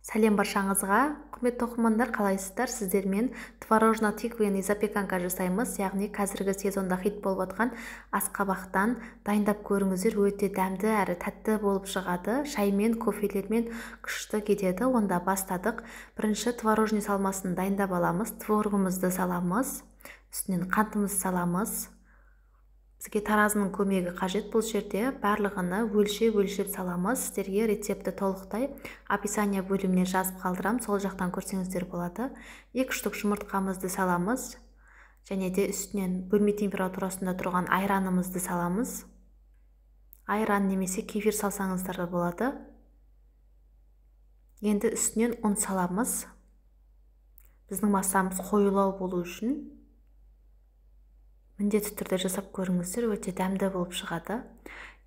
Сәлем баршаңызға. Құрметті оқырмандар, қалайсыздар? Сіздермен творожно-тыквенный запеканка жасаймыз, яғни қазіргі сезонда хит болып жатқан асқабақтан дайындап көріңіздер. Өте дәмді әрі тәтті болып шығады. Шаймен, кофелермен күшті кетеді. Онда бастадық. Бірінші творожный салмасын дайындап аламыз. Творогымызды саламыз. Үстінен қантымызды саламыз. Бізге таразының көмегі қажет. Бұл жерде барлығыны өлшеп саламыз. Сіздерге рецепті толықтай описание бөліміне жазып қалдырам. Сол жақтан көрсеңіздер болады. 2 штук жұмыртқамызды саламыз. Және де үстінен бөлме температурасында тұрған айранымызды саламыз. Айран немесе кефир салсаңыздар да болады. Енді үстінен ұн саламыз. Біздің масамыз қоюлау болу үшін міндетті түрде жасап көріңіздер, өте дәмді болып шығады.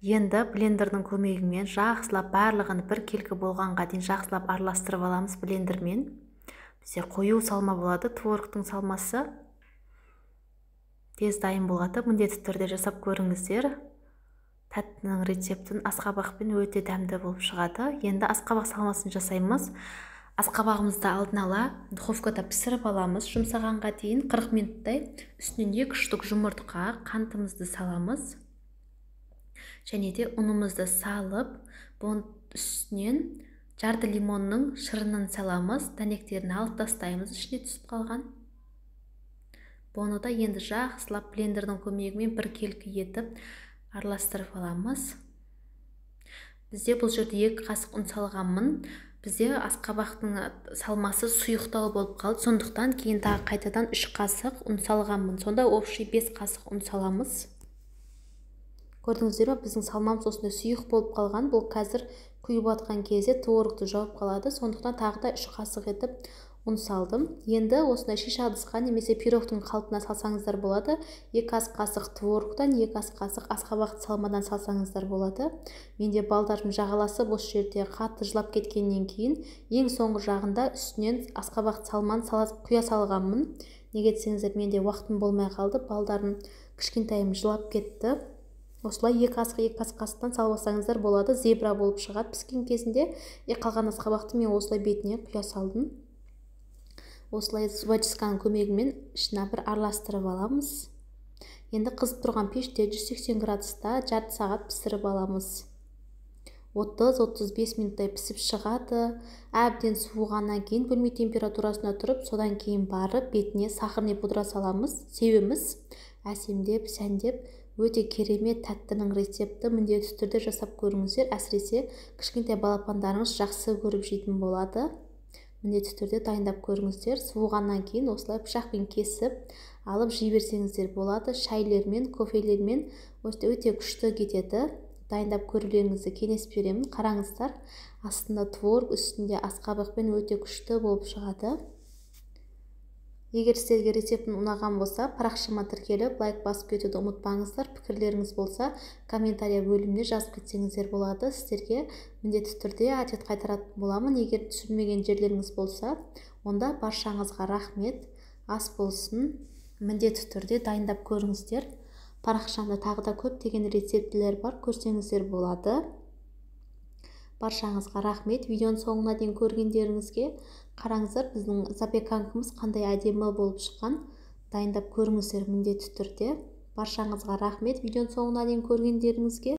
Енді блендердің көмегімен жақсылап барлығын бір келкі болғанға дейін жақсылап араластырып аламыз блендермен. Бізде қою салма болады, творогтың салмасы тез дайын болады. Міндетті түрде жасап көріңіздер. Тәттінің рецептін асқабақпен өте дәмді болып шығады. Енді асқабақ салмасын жасаймыз. Асқабағымызды алдын ала духовкада пісіріп аламыз. Жұмсағанға дейін 40 минуттай. Үстінен 2 штук жұмыртқа, қантымызды саламыз. Және де ұнымызды салып, бұның үстінен жарты лимонның шырынын саламыз. Дәнектерін алып тастаймыз, ішіне түсіп қалған. Бұны да енді жақсылап блендердің көмегімен бір келкі етіп араластырып аламыз. Бізде бұл жерде 2 қасық ұн салғанмын. Бізде асқабақтың салмасы сұйықтау болып қалды. Сондықтан кейін тағы қайтадан 3 қасық ұн салғанмын. Сонда общий 5 қасық ұн саламыз. Көрдіңіздер ме, біздің салмамыз осындай сұйық болып қалған. Бұл қазір құйып атқан кезде творогты жауып қалады. Сондықтан тағы да 3 қасық етіп ұн салдым. Енді осындай шиша ыдысқа немесе пирогтың қалпына салсаңыздар болады. 2 ас қасық творогтан, 2 ас қасық асқабақты салмадан салсаңыздар болады. Менде балдарым жағаласып осы жерде қатты жылап кеткеннен кейін ең соңғы жағында үстінен асқабақты салманы құя салғанмын. Неге десеңіздер, менде уақытым болмай қалды. Балдарым кішкентайым жылап кетті. Осылай 2 ас қасықтан салбасаңыздар болады. Зебра болып шығады піскен кезінде. Қалған асқабақты мен осылай бетіне құя салдым. Осылай зубочистканың көмегімен ішіне бір араластырып аламыз. Енді қызып тұрған пеште 180 градуста жарты сағат пісіріп аламыз. 30-35 минуттай пісіп шығады. Әбден суығаннан кейін бөлме температурасында тұрып, содан кейін барып бетіне сахарный пудра саламыз. Себеміз әсемдеп, сәндеп, өте керемет тәттінің рецепті. Міндетті түрде жасап көріңіздер. Әсіресе кішкентай балапандарыңыз жақсы көріп жейтін болады. Міндетті түрде дайындап көріңіздер. Суығаннан кейін осылай пышақпен кесіп алып жей берсеңіздер болады. Шайлермен, кофелермен өте күшті кетеді. Дайындап көрулеріңізді кеңес беремін. Қараңыздар, астында творог, үстінде асқабақпен өте күшті болып шығады. Егер сіздерге рецептім ұнаған болса, парақшама тіркеліп, лайк басып кетуді ұмытпаңыздар. Пікірлеріңіз болса, комментария бөліміне жазып кетсеңіздер болады. Сіздерге міндетті түрде ответ қайтаратын боламын. Егер түсінбеген жерлеріңіз болса, онда баршаңызға рахмет. Ас болсын. Міндетті түрде дайындап көріңіздер. Парақшамда тағы да көптеген рецептілер бар, көрсеңіздер болады. Баршаңызға рахмет. Видеоның соңына дейін көргендеріңізге. Қараңыздар, біздің запеканкамыз қандай әдемі болып шыққан. Дайындап көріңіздер міндетті түрде. Баршаңызға рахмет. Видеоның соңына дейін көргендеріңізге.